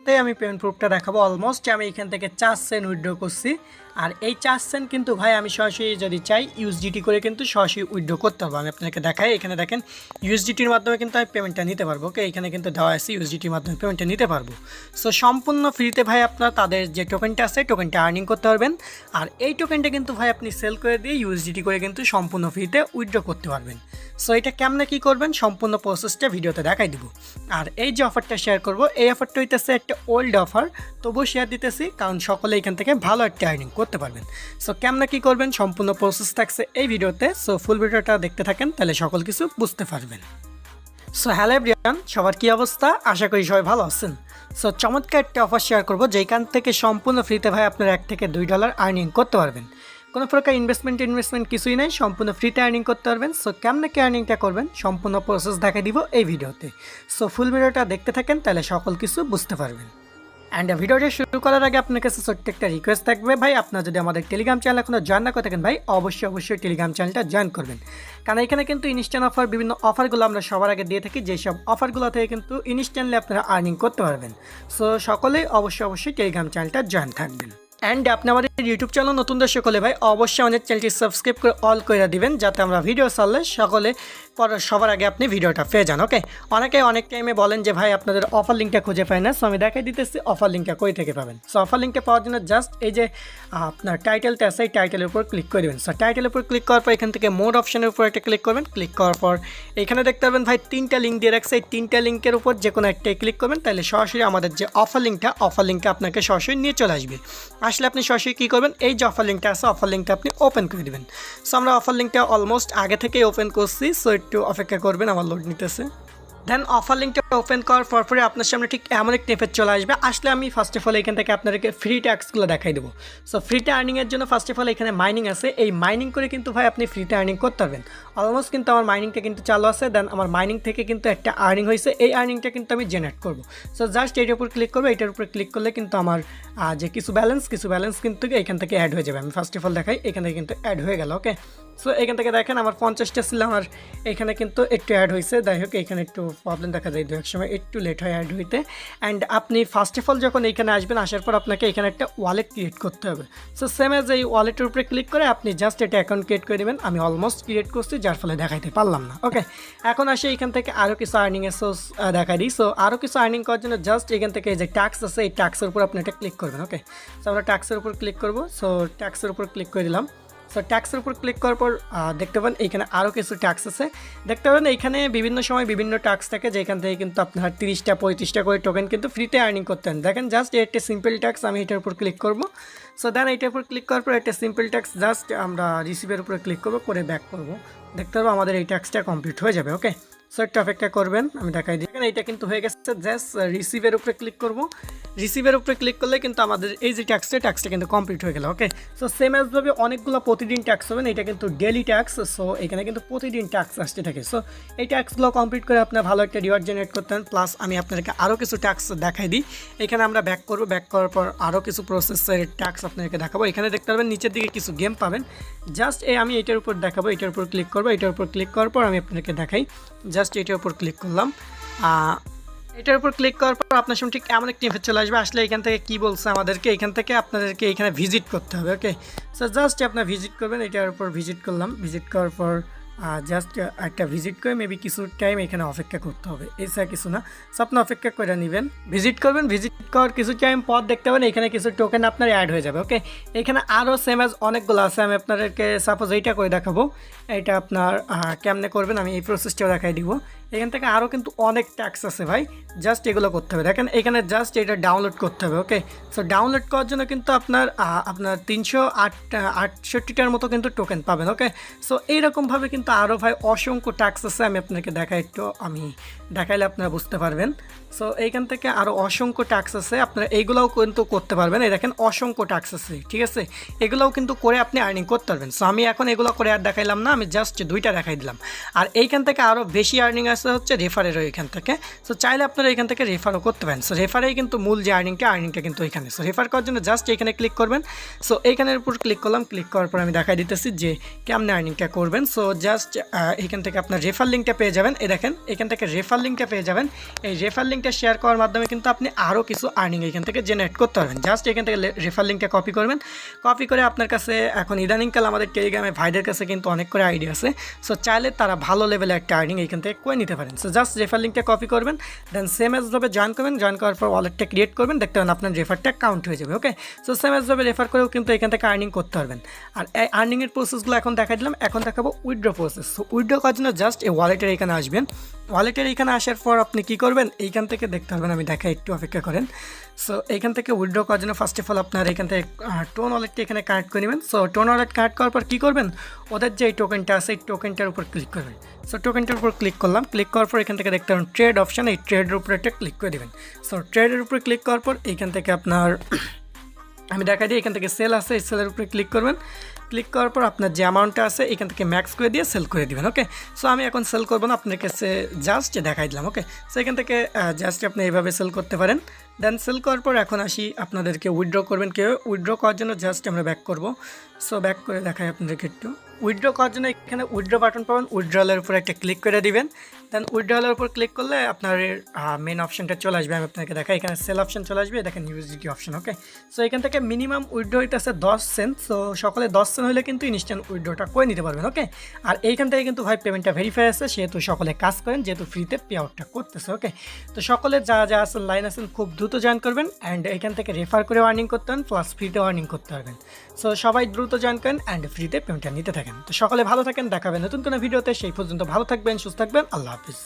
ভিডিওতে আমি পেমেন্ট প্রুফটা দেখাবো। অলমোস্ট আমি এখান থেকে 4 সেন্ট উইথড্র করছি। আর এই 4 সেন্ট কিন্তু ভাই আমি সরাসরি যদি চাই ইউএসডিটি করে কিন্তু সরাসরি উইথড্র করতে পারবো। আমি আপনাকে দেখাই, এখানে দেখেন ইউএসডিটির মাধ্যমে কিন্তু আমি পেমেন্টটা নিতে পারবো। ওকে, এখানে কিন্তু দেওয়া আছে ইউএসডিটির মাধ্যমে পেমেন্টটা নিতে পারবো। সো সম্পূর্ণ ফ্রিতে ভাই আপনার তাদের যে টোকেনটা আছে টোকেনটা আর্নিং করতে পারবেন। আর এই টোকেনটা কিন্তু ভাই আপনি সেল করে দিয়ে ইউএসডিটি করে কিন্তু সম্পূর্ণ ফ্রিতে উইথড্র করতে পারবেন। সো এটা কেমনে কী করবেন সম্পূর্ণ প্রসেসটা ভিডিওতে দেখাই দিব। আর এই যে অফারটা শেয়ার করব, এই অফারটা হইতেছে একটা ওল্ড অফার, তবুও শেয়ার দিতেছি কারণ সকলে এখান থেকে ভালো একটা আর্নিং করতে পারবেন। সো কেমনে কী করবেন সম্পূর্ণ প্রসেস থাকছে এই ভিডিওতে। সো ফুল ভিডিওটা দেখতে থাকেন, তাহলে সকল কিছু বুঝতে পারবেন। সো হ্যালো এভরিওয়ান, সবার কী অবস্থা? আশা করি সবাই ভালো আছেন। সো চমৎকার একটা অফার শেয়ার করবো যেখান থেকে সম্পূর্ণ ফ্রিতে ভাই আপনার $1 থেকে $2 আর্নিং করতে পারবেন। কোনো প্রকার ইনভেস্টমেন্ট কিছুই নেই, সম্পূর্ণ ফ্রিতে আর্নিং করতে পারবেন। সো কেমনে কি আর্নিংটা করবেন সম্পূর্ণ প্রসেস দেখাই দিব এই ভিডিওতে। সো ফুল ভিডিওটা দেখতে থাকেন, তাহলে সকল কিছু বুঝতে পারবেন। অ্যান্ড ভিডিওটা শুরু করার আগে আপনার কাছে ছোট্ট একটা রিকোয়েস্ট থাকবে ভাই, আপনার যদি আমাদের টেলিগ্রাম চ্যানেল এখনও জয়েন না করে থাকেন ভাই অবশ্যই টেলিগ্রাম চ্যানেলটা জয়েন করবেন। কারণ এখানে কিন্তু ইনস্ট্যান্ট অফার বিভিন্ন অফারগুলো আমরা সবার আগে দিয়ে থাকি, যেসব অফারগুলো থেকে কিন্তু ইনস্ট্যান্টলি আপনারা আর্নিং করতে পারবেন। সো সকলেই অবশ্যই টেলিগ্রাম চ্যানেলটা জয়েন থাকবেন। অ্যান্ড আপনি আমাদের ইউটিউব চ্যানেল নতুন দর্শক হলে ভাই অবশ্যই আমাদের চ্যানেলটি সাবস্ক্রাইব করে অল করে দিবেন, যাতে আমরা ভিডিও ছাড়লে সকলে সবার আগে আপনি ভিডিওটা পেয়ে যান। ওকে, অনেক টাইমে বলেন যে ভাই আপনাদের অফার লিঙ্কটা খুঁজে পায় না। সো আমি দেখাই দিতেছি অফার লিঙ্কটা কই থেকে পাবেন। সো অফার লিঙ্কটা পাওয়ার জন্য জাস্ট এই যে আপনার টাইটেলটা আছে এই টাইটেলের উপর ক্লিক করে দেবেন। সো টাইটেলের উপর ক্লিক করার পর এখান থেকে মোড অপশনের উপর একটা ক্লিক করবেন। ক্লিক করার পর এখানে দেখতে পাবেন ভাই 3টা লিঙ্ক দিয়ে রাখছে, এই 3টা লিঙ্কের উপর যে কোনো একটাই ক্লিক করবেন, তাহলে সরাসরি আমাদের যে অফার লিঙ্কটা আপনাকে সরাসরি নিয়ে চলে আসবে। আসলে আপনি সরাসরি কী করবেন, এই যে অফার লিঙ্কটা আছে অফার লিঙ্কটা আপনি ওপেন করে দেবেন। সো আমরা অফার লিঙ্কটা অলমোস্ট আগে থেকেই ওপেন করছি, সো একটু অপেক্ষা করবেন, আমার লোড নিতেছে। দেন অফার লিঙ্কটা ওপেন করার পরে আপনার সামনে ঠিক এমন একটা ইন্টারফেস চলে আসবে। আসলে আমি ফার্স্ট অফ অল এখান থেকে আপনাদেরকে ফ্রি ট্যাক্সগুলো দেখাই দেবো। সো ফ্রিতে আর্নিংয়ের জন্য ফার্স্ট অফ অল এখানে মাইনিং আছে, এই মাইনিং করে কিন্তু ভাই আপনি ফ্রিতে আর্নিং করতে পারবেন। অলমোস্ট কিন্তু আমার মাইনিংটা কিন্তু চালু আছে। দেন আমার মাইনিং থেকে কিন্তু একটা আর্নিং হয়েছে, এই আর্নিংটা কিন্তু আমি জেনারেট করবো। সো জাস্ট এইটার উপর ক্লিক করবো, এটার উপর ক্লিক করলে কিন্তু আমার যে কিছু ব্যালেন্স কিন্তু এখান থেকে অ্যাড হয়ে যাবে। আমি ফার্স্ট অফ অল দেখাই, এখান থেকে কিন্তু অ্যাড হয়ে গেল। ওকে, সো এখান থেকে দেখেন আমার 50টা ছিল, আমার এখানে কিন্তু একটু অ্যাড হয়েছে। যাই হোক, এখানে একটু প্রবলেম দেখা যায়, এক সময় একটু লেট হয় অ্যাড হইতে। অ্যান্ড আপনি ফার্স্ট অফ অল যখন এখানে আসবেন, আসার পর আপনাকে এখানে একটা ওয়ালেট ক্রিয়েট করতে হবে। সো সেম এজ এই ওয়ালেটের উপরে ক্লিক করে আপনি জাস্ট এটা অ্যাকাউন্ট ক্রিয়েট করে দেবেন। আমি অলমোস্ট ক্রিয়েট করছি, যার ফলে দেখাইতে পারলাম না। ওকে, এখন আসে এখান থেকে আরও কিছু আর্নিংয়ের সোর্স দেখাই দিই। সো আরও কিছু আর্নিং করার জন্য জাস্ট এখান থেকে এই যে ট্যাক্স আছে এই ট্যাক্সের উপর আপনি এটা ক্লিক করবেন। ওকে, সো আমরা ট্যাক্সের উপর ক্লিক করবো। সো ট্যাক্সের উপর ক্লিক করে দিলাম। সো ট্যাক্সের উপর ক্লিক করার পর দেখতে পাবেন এইখানে আরও কিছু ট্যাক্স আছে। দেখতে পাবেন এইখানে বিভিন্ন সময় বিভিন্ন ট্যাক্স থাকে, যেখান থেকে কিন্তু আপনার 30টা 35টা করে টোকেন কিন্তু ফ্রিতে আর্নিং করতেন। দেখেন জাস্ট একটা সিম্পল ট্যাক্স, আমি এটার উপর ক্লিক করব। সো দেন এইটার উপর ক্লিক করার পর একটা সিম্পল ট্যাক্স জাস্ট আমরা রিসিভের উপরে ক্লিক করবো, করে ব্যাক করব। দেখতে পাবো আমাদের এই ট্যাক্সটা কমপ্লিট হয়ে যাবে। ওকে, সো একটু অপেক্ষা করবেন, আমি দেখাই দিই। এইটা কিন্তু হয়ে গেছে। জাস্ট রিসিভের উপরে ক্লিক করব। রিসিভের উপরে ক্লিক করলে কিন্তু আমাদের এই যে ট্যাক্সটা কিন্তু কমপ্লিট হয়ে গেল। ওকে, সো সেম অ্যাজভাবে অনেকগুলো প্রতিদিন ট্যাক্স হবেন, এটা কিন্তু ডেলি ট্যাক্স। সো এখানে কিন্তু প্রতিদিন ট্যাক্স আসতে থাকে। সো এই ট্যাক্সগুলো কমপ্লিট করে আপনার ভালো একটা রিওয়ার্ড জেনারেট করতেন। প্লাস আমি আপনাদেরকে আরও কিছু ট্যাক্স দেখাই দিই। এখানে আমরা ব্যাক করব, ব্যাক করার পর আরও কিছু প্রসেসের ট্যাক্স আপনাদেরকে দেখাবো। এখানে দেখতে পাবেন নিচের দিকে কিছু গেম পাবেন। জাস্ট আমি এটার উপর দেখাবো, এটার উপর ক্লিক করবো। এটার উপর ক্লিক করার পর আমি আপনাদেরকে দেখাই। জাস্ট এটার উপর ক্লিক করলাম। এটার উপর ক্লিক করার পর আপনার সামনে ঠিক এমন একটি ইন্টারফেস চলে আসবে। আসলে এখান থেকে কী বলছে আমাদেরকে, এখান থেকে আপনাদেরকে এখানে ভিজিট করতে হবে। ওকে, সো জাস্ট আপনার ভিজিট করবেন। এটার উপর ভিজিট করলাম। ভিজিট করার পর জাস্ট একটা ভিজিট করে মেবি কিছু টাইম এখানে অপেক্ষা করতে হবে, এছাড়া কিছু না। সো আপনি অপেক্ষা করে নেবেন, ভিজিট করবেন। ভিজিট করার কিছু টাইম পর দেখতে পাবেন এখানে কিছু টোকেন আপনার অ্যাড হয়ে যাবে। ওকে, এখানে আরও সেম এজ অনেকগুলো আছে, আমি আপনাদেরকে সাপোজ এইটা করে দেখাবো। এটা আপনার কেমনে করবেন আমি এই প্রসেসটাও দেখাই দিব। এখান থেকে আরও কিন্তু অনেক ট্যাক্স আছে ভাই, জাস্ট এগুলো করতে হবে। দেখেন এখানে জাস্ট এটা ডাউনলোড করতে হবে। ওকে, সো ডাউনলোড করার জন্য কিন্তু আপনার 368টার মতো কিন্তু টোকেন পাবেন। ওকে, সো এইরকমভাবে কিন্তু আরও ভাই অসংখ্য ট্যাক্স আছে, আমি আপনাকে দেখাই, একটু আমি দেখাইলে আপনারা বুঝতে পারবেন। সো এইখান থেকে আরও অসংখ্য ট্যাক্স আছে, আপনারা এইগুলোও কিন্তু করতে পারবেন। এই দেখেন অসংখ্য ট্যাক্স আছে, ঠিক আছে, এগুলোও কিন্তু করে আপনি আর্নিং করতে পারবেন। সো আমি এখন এগুলো করে আর দেখাইলাম না, আমি জাস্ট 2টা দেখাই দিলাম। আর এইখান থেকে আরও বেশি আর্নিং আছে হচ্ছে রেফারেরও এখান থেকে। সো চাইলে আপনারা এখান থেকে রেফারও করতে পারেন। সো রেফারেই কিন্তু মূল যে আর্নিংটা কিন্তু এখানে। সো রেফার করার জন্য জাস্ট এখানে ক্লিক করবেন। সো এইখানের উপর ক্লিক করলাম, ক্লিক করার পর আমি দেখাই দিতেছি যে কেমন আর্নিংটা করবেন। সো জাস্ট এখান থেকে আপনার রেফার লিঙ্কটা পেয়ে যাবেন। এই দেখেন এখান থেকে রেফার লিঙ্কটা পেয়ে যাবেন। এই রেফার লিঙ্কটা শেয়ার করার মাধ্যমে কিন্তু আপনি আরও কিছু আর্নিং এখান থেকে জেনারেট করতে পারবেন। জাস্ট এখান থেকে রেফার লিঙ্কটা কপি করবেন। কপি করে আপনার কাছে এখন ইদানিংকাল আমাদের টেলিগ্রামে ভাইদের কাছে কিন্তু অনেক করে আইডিয়া আছে। সো চাইলে তারা ভালো লেভেলে একটা আর্নিং এখান থেকে করে নিতে পারেন। সো জাস্ট রেফার লিঙ্কটা কপি করবেন, দেন সেম এজভাবে জয়েন করবেন। জয়েন করার পর ওয়ালেটটা ক্রিয়েট করবেন, দেখতে পাবেন আপনার রেফারটা কাউন্ট হয়ে যাবে। ওকে, সো সেম এজভাবে রেফার করেও কিন্তু এখান থেকে আর্নিং করতে পারবেন। আর এই আর্নিংয়ের প্রসেসগুলো এখন দেখাই দিলাম। এখন দেখাবো উইথড্র প্রসেস। সো উইথড্র করার জন্য জাস্ট এই ওয়ালেটের এখানে আসবেন। ওয়ালেটের এখানে আসার পর আপনি কী করবেন, এইখান থেকে দেখতে পারবেন, আমি দেখাই, একটু অপেক্ষা করেন। সো এইখান থেকে উইথড্র করার জন্য ফার্স্ট অফ অল আপনার এখান থেকে টোন ওয়ালেটটি এখানে কানেক্ট করে নেবেন। সো টোন ওয়ালেট কানেক্ট করার পর কী করবেন, ওদের যে এই টোকেনটা আছে এই টোকেনটার উপর ক্লিক করবেন। সো টোকেনটার উপর ক্লিক করলাম, ক্লিক করার পর এখান থেকে দেখতে পাবেন ট্রেড অপশান, এই ট্রেডের উপরে একটা ক্লিক করে দেবেন। সো ট্রেডের উপরে ক্লিক করার পর এইখান থেকে আপনার আমি দেখাই দিই, এখান থেকে সেল আছে, এই সেলের উপরে ক্লিক করবেন। ক্লিক করার পর আপনার যে অ্যামাউন্টটা আছে এখান থেকে ম্যাক্স করে দিয়ে সেল করে দিবেন। ওকে, সো আমি এখন সেল করবো না, আপনার কাছে জাস্ট দেখাই দিলাম। ওকে, সো এখান থেকে জাস্ট আপনি এইভাবে সেল করতে পারেন। দেন সেল করার পর এখন আসি আপনাদেরকে উইথড্র করবেন কেউ। উইথড্র করার জন্য জাস্ট আমরা ব্যাক করব। সো ব্যাক করে দেখাই আপনাদেরকে একটু। উইথড্র করার জন্য এখানে উইথড্র বাটন পাবেন, উইথড্রলের উপর একটা ক্লিক করে দিবেন। দেন উইথড্রলের উপর ক্লিক করলে আপনার মেন অপশনটা চলে আসবে। আমি আপনাকে দেখাই, এখানে সেল অপশন চলে আসবে, দেখেন ইউএসডিটি অপশন। ওকে, সো এখান থেকে মিনিমাম উইথড্র হইতেছে 10 সেন্ট। সো সকলে 10 সেন্ট হলে কিন্তু ইনস্ট্যান্ট উইথড্রটা করে নিতে পারবেন। ওকে, আর এইখান থেকে কিন্তু ভাই পেমেন্টটা ভেরিফাই আছে, সেহেতু সকলে কাজ করেন, যেহেতু ফ্রিতে পে আউটটা করতেছে। ওকে, তো সকলে যা যা আছেন লাইন আছেন খুব দ্রুত জয়েন করবেন, অ্যান্ড এখান থেকে রেফার করে আর্নিং করতে পারেন, প্লাস ফ্রিতে আর্নিং করতে পারবেন। সো সবাই দ্রুত জয়েন করেন অ্যান্ড ফ্রিতে পেমেন্টটা নিতে থাকেন। তো সকলে ভালো থাকেন, দেখাবেন নতুন কোনো ভিডিওতে। সেই পর্যন্ত ভালো থাকবেন, সুস্থ থাকবেন, আল্লাহ হাফিজ।